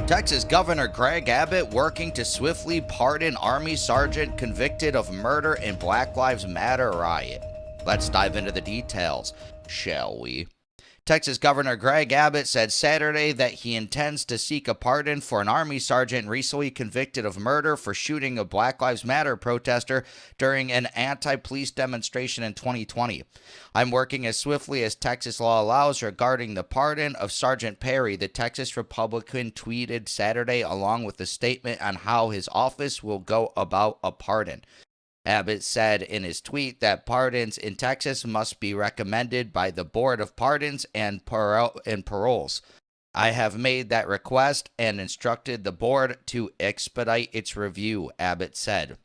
Texas Governor Greg Abbott working to swiftly pardon Army Sergeant convicted of murder in Black Lives Matter riot. Let's dive into the details, shall we? Texas Governor Greg Abbott said Saturday that he intends to seek a pardon for an Army sergeant recently convicted of murder for shooting a Black Lives Matter protester during an anti-police demonstration in 2020. I'm working as swiftly as Texas law allows regarding the pardon of Sergeant Perry, the Texas Republican tweeted Saturday, along with a statement on how his office will go about a pardon. Abbott said in his tweet that pardons in Texas must be recommended by the Board of Pardons and Paroles. I have made that request and instructed the board to expedite its review, Abbott said.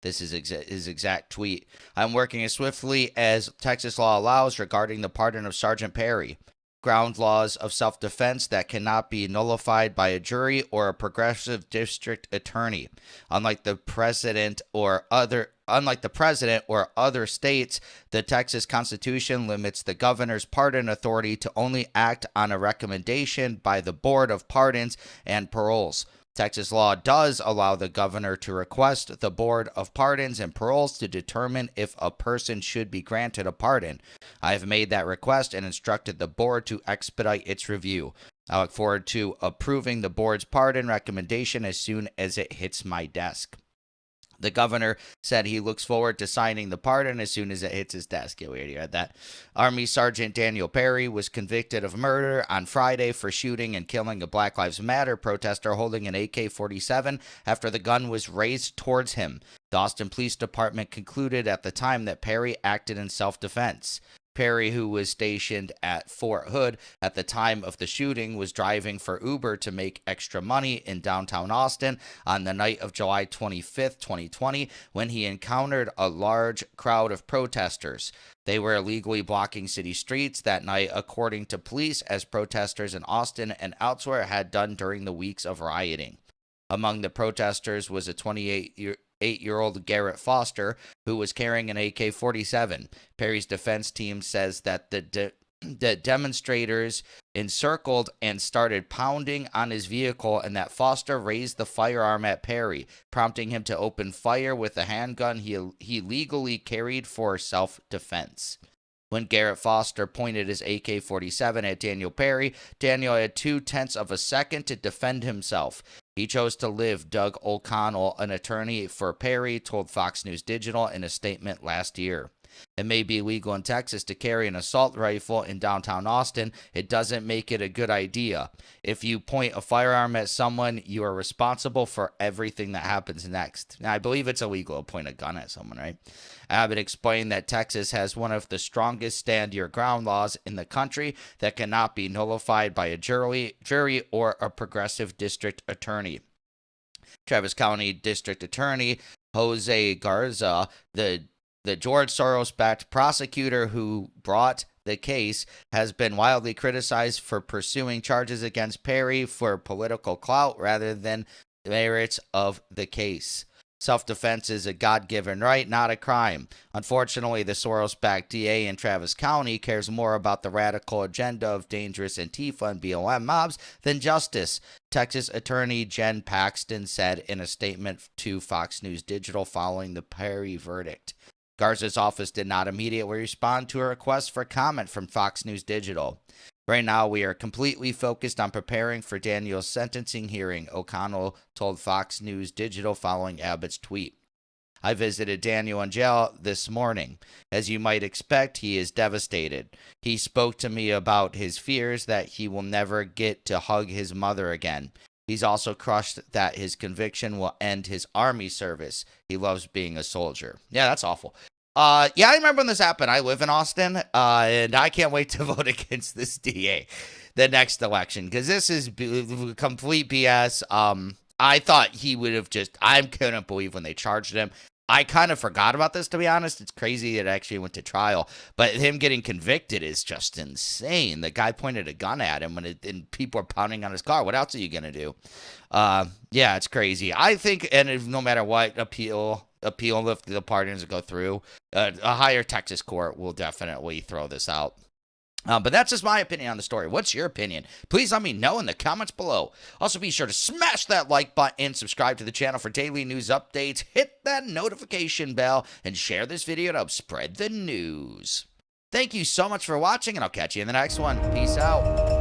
This is his exact tweet. I'm working as swiftly as Texas law allows regarding the pardon of Sergeant Perry. Ground laws of self-defense that cannot be nullified by a jury or a progressive district attorney. Unlike the president or other states, the Texas Constitution limits the governor's pardon authority to only act on a recommendation by the Board of Pardons and Paroles. Texas law does allow the governor to request the Board of Pardons and Paroles to determine if a person should be granted a pardon. I have made that request and instructed the board to expedite its review. I look forward to approving the board's pardon recommendation as soon as it hits my desk. The governor said he looks forward to signing the pardon as soon as it hits his desk. Yeah, we already read that. Army Sergeant Daniel Perry was convicted of murder on Friday for shooting and killing a Black Lives Matter protester holding an AK-47 after the gun was raised towards him. The Austin Police Department concluded at the time that Perry acted in self-defense. Perry, who was stationed at Fort Hood at the time of the shooting, was driving for Uber to make extra money in downtown Austin on the night of July 25th, 2020, when he encountered a large crowd of protesters. They were illegally blocking city streets that night, according to police, as protesters in Austin and elsewhere had done during the weeks of rioting. Among the protesters was a 28-year-old Garrett Foster, who was carrying an AK-47. Perry's defense team says that the demonstrators encircled and started pounding on his vehicle and that Foster raised the firearm at Perry, prompting him to open fire with a handgun he legally carried for self-defense. When Garrett Foster pointed his AK-47 at Daniel Perry, Daniel had 0.2 of a second to defend himself. He chose to live, Doug O'Connell, an attorney for Perry, told Fox News Digital in a statement last year. It may be legal in Texas to carry an assault rifle in downtown Austin. It doesn't make it a good idea. If you point a firearm at someone, you are responsible for everything that happens next. Now, I believe it's illegal to point a gun at someone, right? Abbott explained that Texas has one of the strongest stand your ground laws in the country that cannot be nullified by a jury or a progressive district attorney. Travis County District Attorney Jose Garza, the George Soros-backed prosecutor who brought the case, has been widely criticized for pursuing charges against Perry for political clout rather than the merits of the case. Self-defense is a God-given right, not a crime. Unfortunately, the Soros-backed DA in Travis County cares more about the radical agenda of dangerous Antifa and BLM mobs than justice, Texas Attorney Jen Paxton said in a statement to Fox News Digital following the Perry verdict. Garza's office did not immediately respond to a request for comment from Fox News Digital. Right now, we are completely focused on preparing for Daniel's sentencing hearing, O'Connell told Fox News Digital following Abbott's tweet. I visited Daniel in jail this morning. As you might expect, he is devastated. He spoke to me about his fears that he will never get to hug his mother again. He's also crushed that his conviction will end his Army service. He loves being a soldier. Yeah, that's awful. Yeah, I remember when this happened. I live in Austin, and I can't wait to vote against this DA the next election because this is complete BS. I thought he would have I couldn't believe when they charged him. I kind of forgot about this, to be honest. It's crazy it actually went to trial. But him getting convicted is just insane. The guy pointed a gun at him and people are pounding on his car. What else are you going to do? Yeah, it's crazy. I think, and if, no matter what, appeal if the pardons go through, a higher Texas court will definitely throw this out. But that's just my opinion on the story. What's your opinion? Please let me know in the comments below. Also, be sure to smash that like button, subscribe to the channel for daily news updates, hit that notification bell, and share this video to help spread the news. Thank you so much for watching, and I'll catch you in the next one. Peace out.